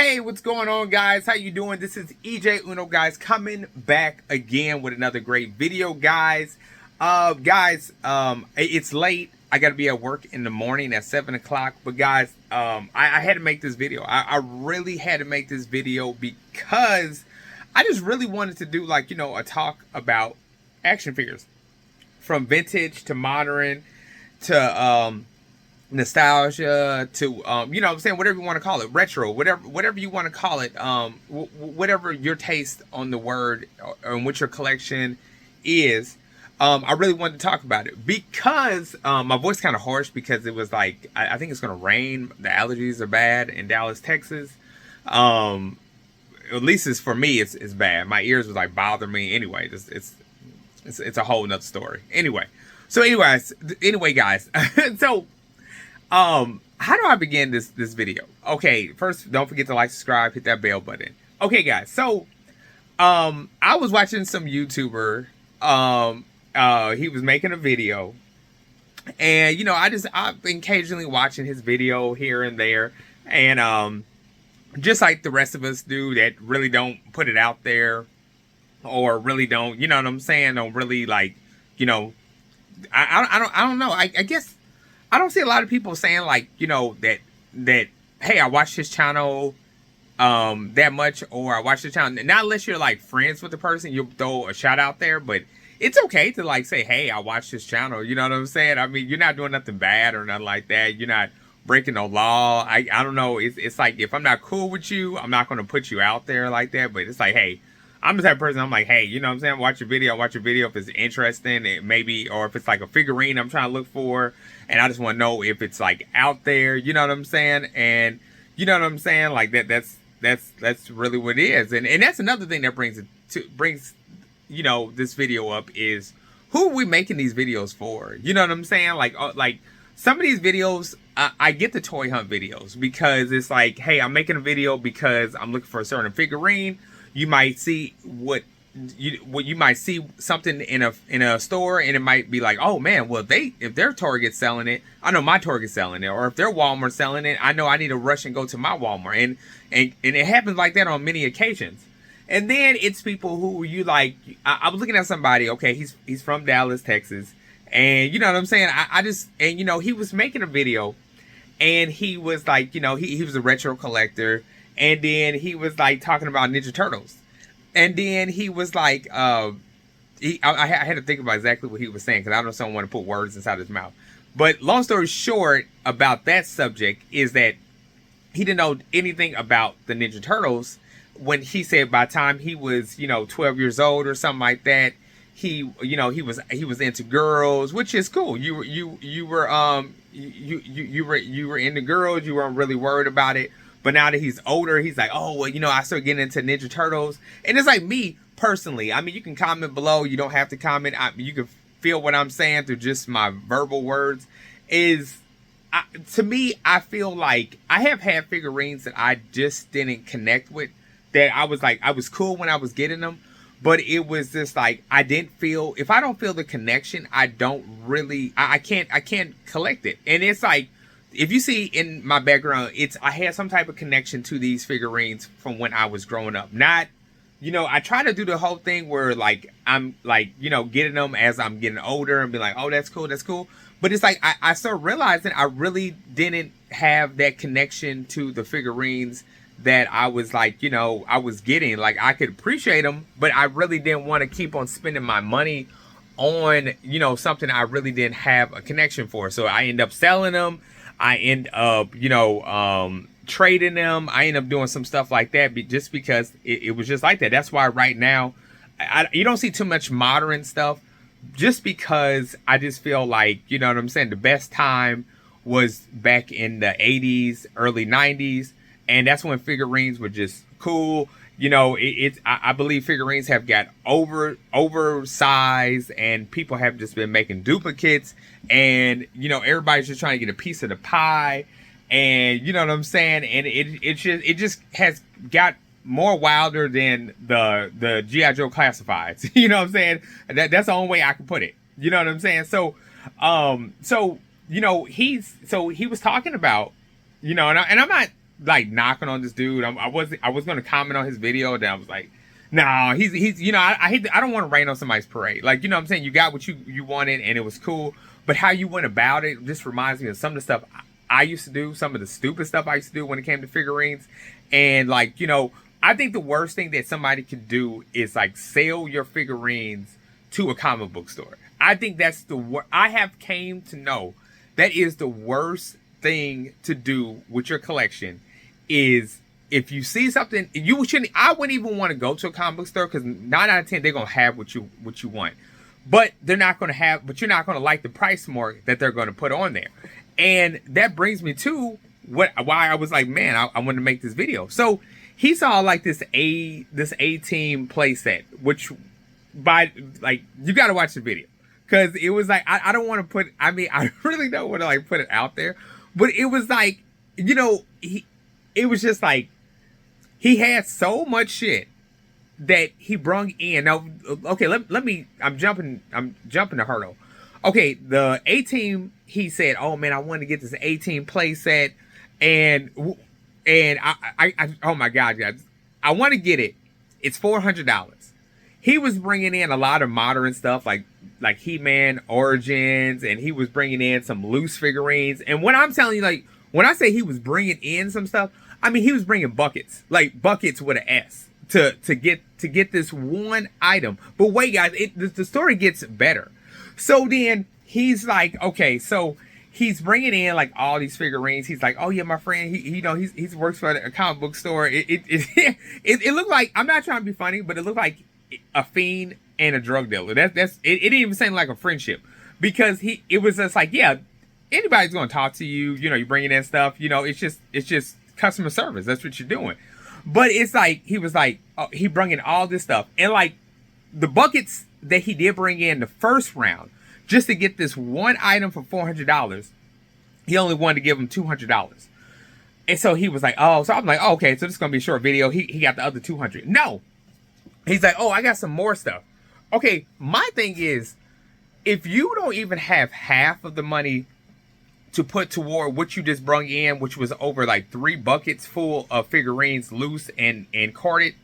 Hey, what's going on, guys? How you doing? This is EJ Uno, guys, coming back again with another great video, guys. It's late. I gotta be at work in the morning at 7 o'clock. But guys, I had to make this video. I really had to make this video because I just really wanted to do, like, a talk about action figures, from vintage to modern to nostalgia to you know what I'm saying, whatever you want to call it, retro, whatever you want to call it, whatever your taste on the word or what your collection is. I really wanted to talk about it because my voice kind of hoarse because it was like I think it's gonna rain. The allergies are bad in Dallas, Texas. At least it's for me, it's bad. My ears was like bothering me. Anyway, it's a whole nother story. Anyway, guys. So how do I begin this video? Okay, first, don't forget to like, subscribe, hit that bell button. Okay, guys. So I was watching some YouTuber. He was making a video, and I've been occasionally watching his video here and there, and just like the rest of us do that really don't put it out there, or really don't, you know what I'm saying, don't really, like, I don't know. I guess I don't see a lot of people saying, like, that hey, I watched his channel that much, or I watched the channel. Not unless you're like friends with the person, you'll throw a shout out there, but it's okay to like say, hey, I watched his channel. You know what I'm saying? I mean, you're not doing nothing bad or nothing like that. You're not breaking no law. I don't know. It's like, if I'm not cool with you, I'm not going to put you out there like that. But it's like, hey, I'm the type of person, I'm like, hey, you know what I'm saying? Watch your video if it's interesting, maybe, or if it's like a figurine I'm trying to look for, and I just want to know if it's like out there, you know what I'm saying? And you know what I'm saying? Like that's really what it is. And that's another thing that brings this video up is, who are we making these videos for? You know what I'm saying? Like some of these videos, I get the toy hunt videos because it's like, hey, I'm making a video because I'm looking for a certain figurine. You might see you might see something in a store, and it might be like, oh man, well, if their Target's selling it, I know my Target's selling it, or if their Walmart's selling it, I know I need to rush and go to my Walmart, and it happens like that on many occasions. And then it's people who you like. I was looking at somebody. Okay, he's from Dallas, Texas, and you know what I'm saying. He was making a video, and he was like, he was a retro collector. And then he was like talking about Ninja Turtles, and then he was like, I had to think about exactly what he was saying because I don't want to put words inside his mouth. But long story short about that subject is that he didn't know anything about the Ninja Turtles when he said by the time he was 12 years old or something like that, he was into girls, which is cool. You were into girls. You weren't really worried about it. But now that he's older, he's like, oh, well, I started getting into Ninja Turtles. And it's like, me personally, I mean, you can comment below. You don't have to comment. You can feel what I'm saying through just my verbal words. To me, I feel like I have had figurines that I just didn't connect with. That I was cool when I was getting them. But it was just like, if I don't feel the connection, I can't collect it. And it's like, if you see in my background, I had some type of connection to these figurines from when I was growing up. Not, I try to do the whole thing where like I'm like, getting them as I'm getting older and be like, oh, that's cool. But it's like I started realizing I really didn't have that connection to the figurines that I was like, I was getting. Like, I could appreciate them, but I really didn't want to keep on spending my money on, something I really didn't have a connection for. So I end up selling them. I end up, trading them. I end up doing some stuff like that just because it was just like that. That's why right now, you don't see too much modern stuff just because I just feel like, you know what I'm saying, the best time was back in the 80s, early 90s. And that's when figurines were just cool. I believe figurines have got oversized, and people have just been making duplicates, and everybody's just trying to get a piece of the pie, and you know what I'm saying. And it just has got more wilder than the G.I. Joe classifieds. You know what I'm saying? That's the only way I can put it. You know what I'm saying? So he was talking about, and I'm not like knocking on this dude. I was gonna comment on his video, then I was like, nah, he's you know, I hate I don't want to rain on somebody's parade. Like, you know what I'm saying? You got what you wanted and it was cool, but how you went about it just reminds me of some of the stuff I used to do, some of the stupid stuff I used to do when it came to figurines. And like, you know, I think the worst thing that somebody could do is like sell your figurines to a comic book store. I think that's the I have came to know that is the worst thing to do with your collection. Is if you see something you shouldn't, I wouldn't even want to go to a comic book store because 9 out of 10 they're gonna have what you want, but they're not gonna have, but you're not gonna like the price mark that they're gonna put on there. And that brings me to why I was like, man, I want to make this video. So he saw like this A-Team playset, which by like you got to watch the video because it was like I don't want to put. I mean, I really don't want to like put it out there, but it was like, you know, it was just like he had so much shit that he brung in. Now, okay, let me. I'm jumping the hurdle. Okay, the A-Team. He said, "Oh man, I wanted to get this A-Team playset, and I oh my god, guys, I want to get it. It's $400." He was bringing in a lot of modern stuff like He-Man Origins, and he was bringing in some loose figurines. And when I'm telling you, like when I say he was bringing in some stuff, I mean he was bringing buckets, like buckets with an S, to get this one item. But wait, guys, the story gets better. So then he's like, okay, so he's bringing in like all these figurines. He's like, oh yeah, my friend, he you know, he's works for a comic book store. It looked like, I'm not trying to be funny, but it looked like a fiend and a drug dealer. It didn't even seem like a friendship, because it was just like, yeah, anybody's gonna talk to you. You know, you're bringing in stuff. You know, it's just customer service. That's what you're doing. But it's like he was like, oh, he brought in all this stuff, and like the buckets that he did bring in the first round, just to get this one item for $400, he only wanted to give him $200. And so he was like, oh, so I'm like, oh, okay, so this is going to be a short video. He got the other 200. No. He's like, oh, I got some more stuff. Okay, my thing is, if you don't even have half of the money to put toward what you just brung in, which was over like 3 buckets full of figurines, loose and carded,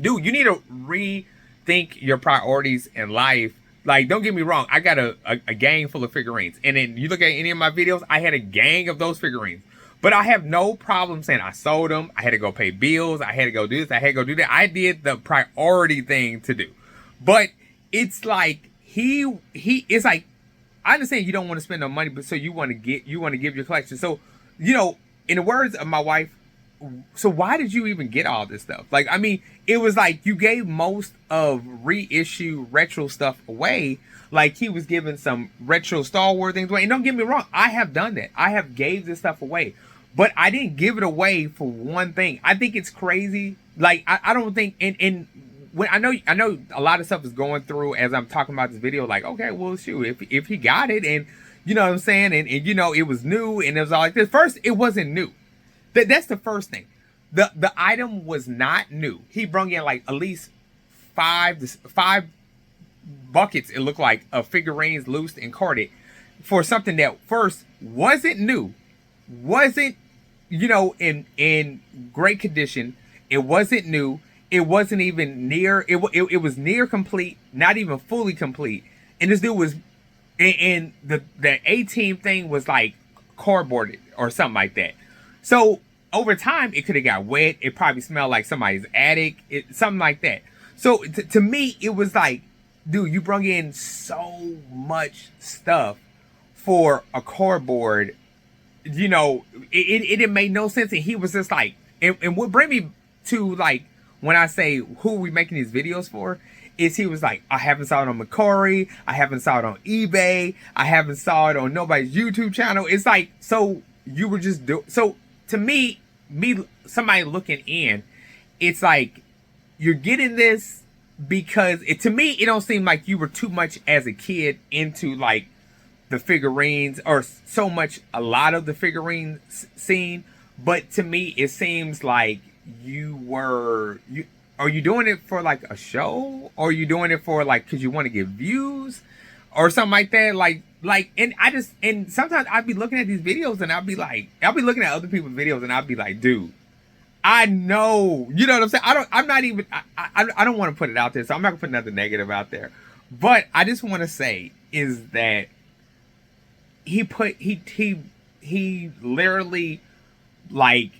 dude, you need to rethink your priorities in life. Like, don't get me wrong, I got a gang full of figurines. And then you look at any of my videos, I had a gang of those figurines. But I have no problem saying I sold them. I had to go pay bills. I had to go do this. I had to go do that. I did the priority thing to do. But it's like it's like, I understand you don't want to spend no money, but so you want to give your collection. So, you know, in the words of my wife, so why did you even get all this stuff? Like, I mean, it was like you gave most of reissue retro stuff away. Like he was giving some retro Star Wars things away. And don't get me wrong, I have done that. I have gave this stuff away. But I didn't give it away for one thing. I think it's crazy. Like, I don't think, and when I know a lot of stuff is going through as I'm talking about this video, like, okay, well, shoot, if he got it, and you know what I'm saying, and you know, it was new, and it was all like this. First, it wasn't new. That's the first thing. The item was not new. He brung in like at least five buckets, it looked like, of figurines loosed and carded for something that first wasn't new, wasn't, you know, in great condition. It wasn't new. It wasn't even near. It was near complete, not even fully complete. And this dude was, and the A-Team thing was like cardboarded or something like that. So over time, it could have got wet. It probably smelled like somebody's attic, something like that. So to me, it was like, dude, you brought in so much stuff for a cardboard. You know, it made no sense. And he was just like, and what bring me to like, when I say who are we making these videos for, is he was like, I haven't saw it on Mercari, I haven't saw it on eBay, I haven't saw it on nobody's YouTube channel. It's like, so you were just so to me, somebody looking in, it's like you're getting this because to me, it don't seem like you were too much as a kid into like the figurines, or so much a lot of the figurine scene. But to me, it seems like are you doing it for like a show, or are you doing it for like because you want to get views or something like that? Like, like, and sometimes I'd be looking at these videos and I'll be looking at other people's videos and I'll be like, dude, I know, you know what I'm saying? I'm not even, I don't want to put it out there, so I'm not gonna put nothing negative out there. But I just want to say is that he literally, like,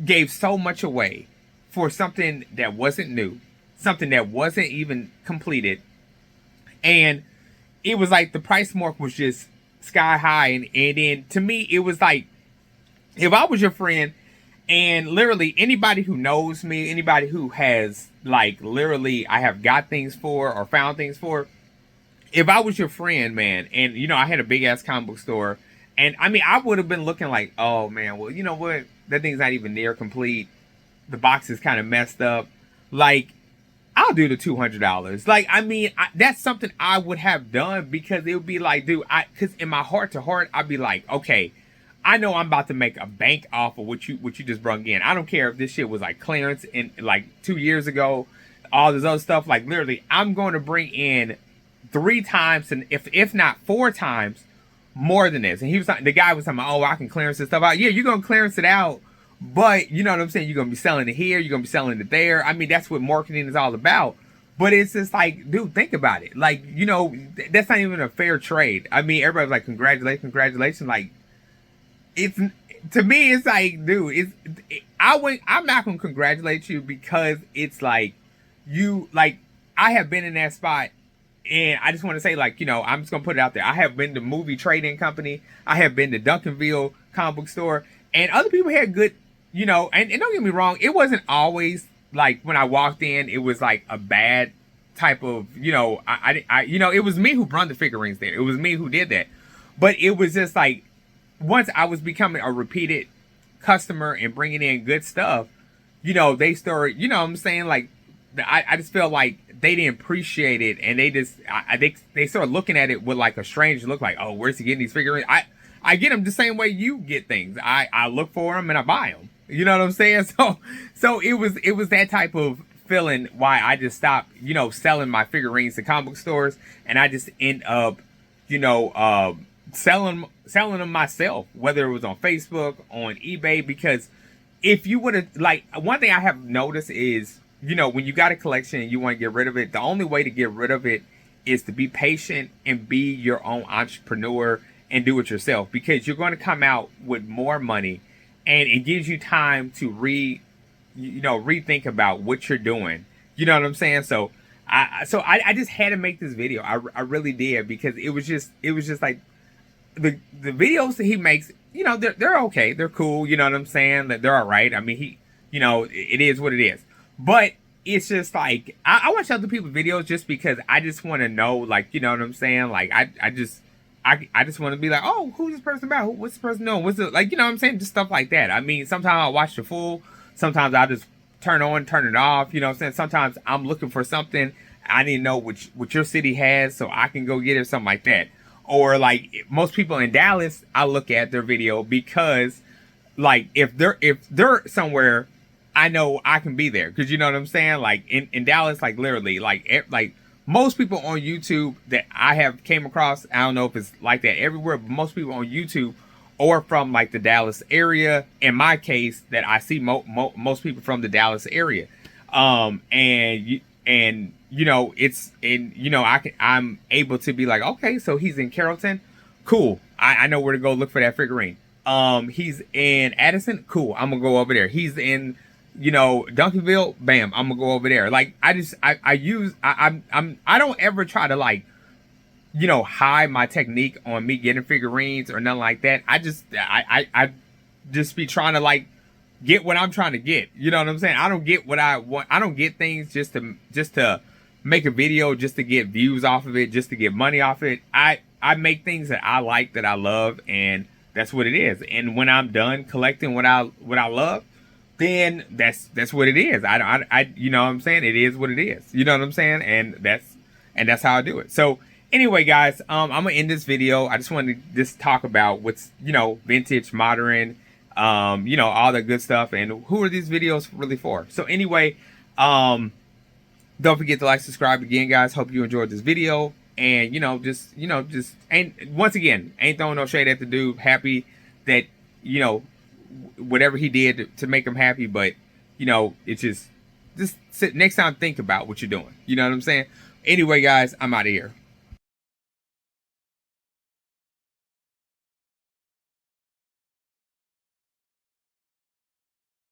gave so much away for something that wasn't new, something that wasn't even completed. And it was like the price mark was just sky high. And then to me, it was like, if I was your friend, and literally anybody who knows me, anybody who has, like, literally I have got things for or found things for, if I was your friend, man, and, you know, I had a big ass comic book store, and I mean, I would have been looking like, oh man, well, you know what? That thing's not even near complete. The box is kind of messed up. Like, I'll do the $200. Like, I mean, that's something I would have done, because it would be like, dude, because in my heart to heart, I'd be like, okay, I know I'm about to make a bank off of what you just brung in. I don't care if this shit was like clearance in like 2 years ago, all this other stuff. Like, literally, I'm going to bring in 3 times, and if not 4 times more than this. And he was, the guy was talking about, oh, I can clearance this stuff out. Yeah, you're gonna clearance it out, but you know what I'm saying? You're gonna be selling it here, you're gonna be selling it there. I mean, that's what marketing is all about. But it's just like, dude, think about it. Like, you know, that's not even a fair trade. I mean, everybody's like, congratulations. Like, it's, to me, it's like, dude, I'm not gonna congratulate you, because it's like, you, like, I have been in that spot, and I just want to say, like, you know, I'm just gonna put it out there. I have been to Movie Trading Company, I have been to Duncanville comic book store, and other people had good, you know, and don't get me wrong, it wasn't always like when I walked in, it was like a bad type of, you know, I you know, it was me who brought the figurines there. It was me who did that. But it was just like, once I was becoming a repeated customer and bringing in good stuff, you know, they started, you know what I'm saying? Like, I just felt like they didn't appreciate it, and they just, they started looking at it with like a strange look, like, oh, where's he getting these figurines? I get them the same way you get things. I look for them and I buy them. You know what I'm saying? So it was that type of feeling why I just stopped, you know, selling my figurines to comic book stores, and I just end up, you know, selling them myself, whether it was on Facebook, on eBay. Because if you would have, like, one thing I have noticed is, you know, when you got a collection and you want to get rid of it, the only way to get rid of it is to be patient and be your own entrepreneur and do it yourself, because you're going to come out with more money, and it gives you time to rethink about what you're doing. You know what I'm saying? So I just had to make this video. I really did, because it was just like, the videos that he makes, you know, they're okay, they're cool. You know what I'm saying? That they're all right. I mean, he, you know, it is what it is. But it's just like, I watch other people's videos just because I just want to know, like, you know what I'm saying? Like, I just want to be like, oh, who's this person about? What's this person doing? What's it, like, you know what I'm saying? Just stuff like that. I mean, sometimes I'll watch the full. Sometimes I'll just turn it off. You know what I'm saying? Sometimes I'm looking for something. I need to know what your city has, so I can go get it, something like that. Or like most people in Dallas, I look at their video because, like, if they're somewhere, I know I can be there, because you know what I'm saying. Like in Dallas, like, literally, like most people on YouTube that I have came across, I don't know if it's like that everywhere, but most people on YouTube are from like the Dallas area. In my case, that I see most people from the Dallas area, and you know, it's in, you know, I'm able to be like, okay, so he's in Carrollton, cool. I know where to go look for that figurine. He's in Addison, cool. I'm gonna go over there. He's in, you know, Duncanville, bam, I'm gonna go over there. Like, I don't ever try to, like, you know, hide my technique on me getting figurines or nothing like that. I just be trying to, like, get what I'm trying to get. You know what I'm saying? I don't get what I want. I don't get things just to make a video, just to get views off of it, just to get money off it. I make things that I like, that I love, and that's what it is. And when I'm done collecting what I love, then that's what it is. I you know what I'm saying? It is what it is. You know what I'm saying? And that's how I do it. So anyway, guys, I'm gonna end this video. I just wanted to just talk about what's, you know, vintage, modern, you know, all the good stuff, and who are these videos really for. So anyway, don't forget to like, subscribe again, guys. Hope you enjoyed this video, And just ain't, once again, ain't throwing no shade at the dude. Happy that, whatever he did to make him happy, but it's just sit next time, think about what you're doing. You know what I'm saying? Anyway, guys, I'm out of here.